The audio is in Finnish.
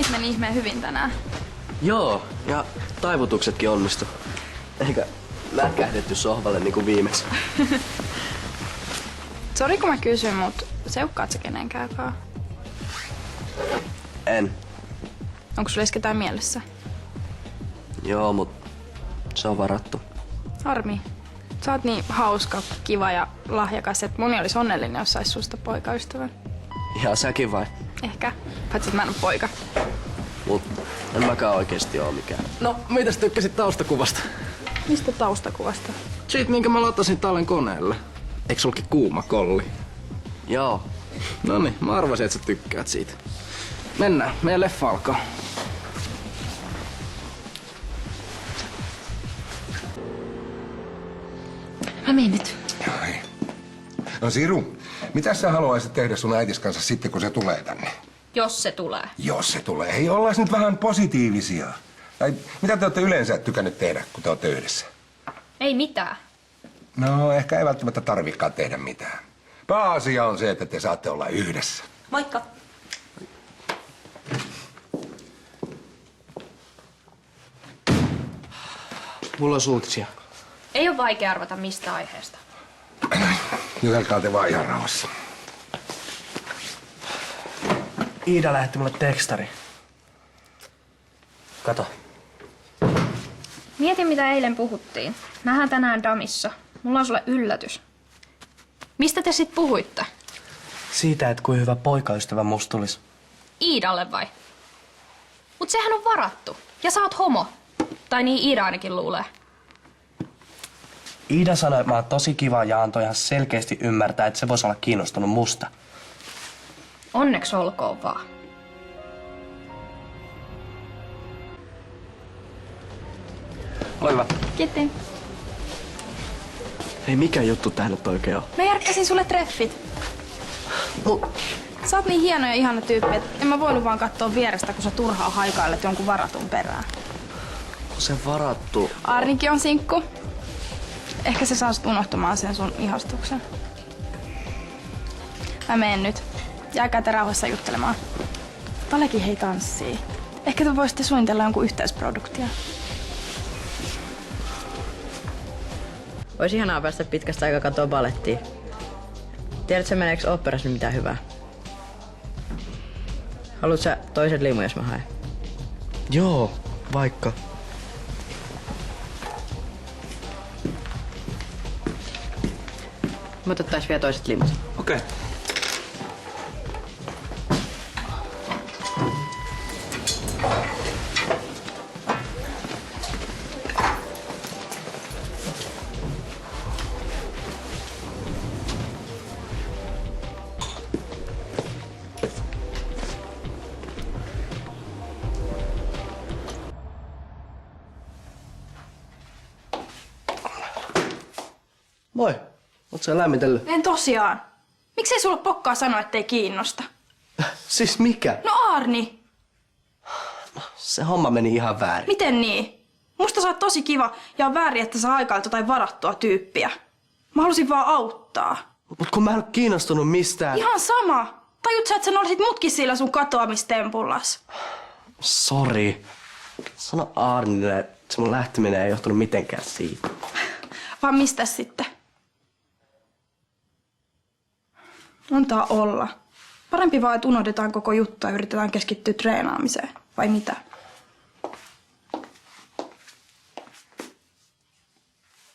Treenit meni ihmeen hyvin tänään. Joo, ja taivutuksetkin onnistu. Eikä lätkähdetty sohvalle niinku viimeksi. Sori kun mä kysyn, mut seukkaat sä kenenkääkaan? En. Onko sulla edes ketään mielessä? Joo, mut se on varattu. Harmi. Sä oot niin hauska, kiva ja lahjakas, että moni olisi onnellinen, jos sais susta poikaystävän. Ihan säkin vai? Ehkä. Paitsi että mä en oo poika. Mut en mäkään oikeesti oo mikään. No, mitäs tykkäsit taustakuvasta? Mistä taustakuvasta? Siitä, minkä mä latasin tallen koneelle. Eikö sulki kuuma kolli? Joo. Noniin, mä arvasin, että sä tykkäät siitä. Mennään, meidän leffa alkaa. Mä menen nyt. Ai. No Siru, mitä sä haluaisit tehdä sun äitis kanssa sitten, kun se tulee tänne? Jos se tulee. Jos se tulee. Hei, ollaan nyt vähän positiivisia. Tai mitä te olette yleensä tykännyt tehdä, kun te olette yhdessä? Ei mitään. No, ehkä ei välttämättä tarvikaan tehdä mitään. Pääasia on se, että te saatte olla yhdessä. Moikka. Mulla on uutisia. Ei ole vaikea arvata mistä aiheesta. Jutelkaa te vaan ihan rauhassa. Iida lähetti mulle tekstari. Kato. Mieti mitä eilen puhuttiin. Nähdään tänään Damissa. Mulla on sulle yllätys. Mistä te sit puhuitte? Siitä, että kuin hyvä poikaystävä musta tulisi. Iidalle vai? Mut sehän on varattu. Ja sä oot homo. Tai niin Iida ainakin luulee. Iida sanoi, että mä oon tosi kiva ja antoi ihan selkeästi ymmärtää, että se voisi olla kiinnostunut musta. Onneksi olkoon vaan. Ole hyvä. Kiitti. Hei, mikä juttu tää nyt oikein on? Mä järkkäsin sulle treffit. No, Sä oot niin hieno ja ihana tyyppi, että en mä voinut vaan katsoa vierestä, kun sä turhaan haikailet jonkun varatun perään. se varattu. Arnikin on sinkku. Ehkä se saa sut unohtumaan sen sun ihastuksen. Mä menen nyt. Jääkää te rauhassa juttelemaan. Talekin hei tanssii. Ehkä te voisitte suunnitella jonkun yhteisproduktia. Olisi ihanaa päästä pitkästä aikaa katsoa balettia. Tiedätkö, meneekö oopperassa nyt mitään hyvää? Haluatko sä toisen limun, jos mä haen? Joo, vaikka. Mä ottais vielä toiset limut. Okei. Okay. Moi. Oot sä lämmitellyt? En tosiaan. Miksei sulla pokkaa sanoa, ettei kiinnosta? Siis mikä? No Arni! Se homma meni ihan väärin. Miten niin? Musta sä oot tosi kiva ja on väärin, että sä haikailet jotain varattua tyyppiä. Mä halusin vaan auttaa. Mut kun mä en oo kiinnostunut mistään. Ihan sama. Tajut sä, että sä noudatit mutkin sillä sun katoamistempullas? Sori. Sano Arnille, että se mun lähteminen ei johtunut mitenkään siitä. Vaan mistä sitten? Antaa olla. Parempi vaan, että unohdetaan koko juttu ja yritetään keskittyä treenaamiseen. Vai mitä?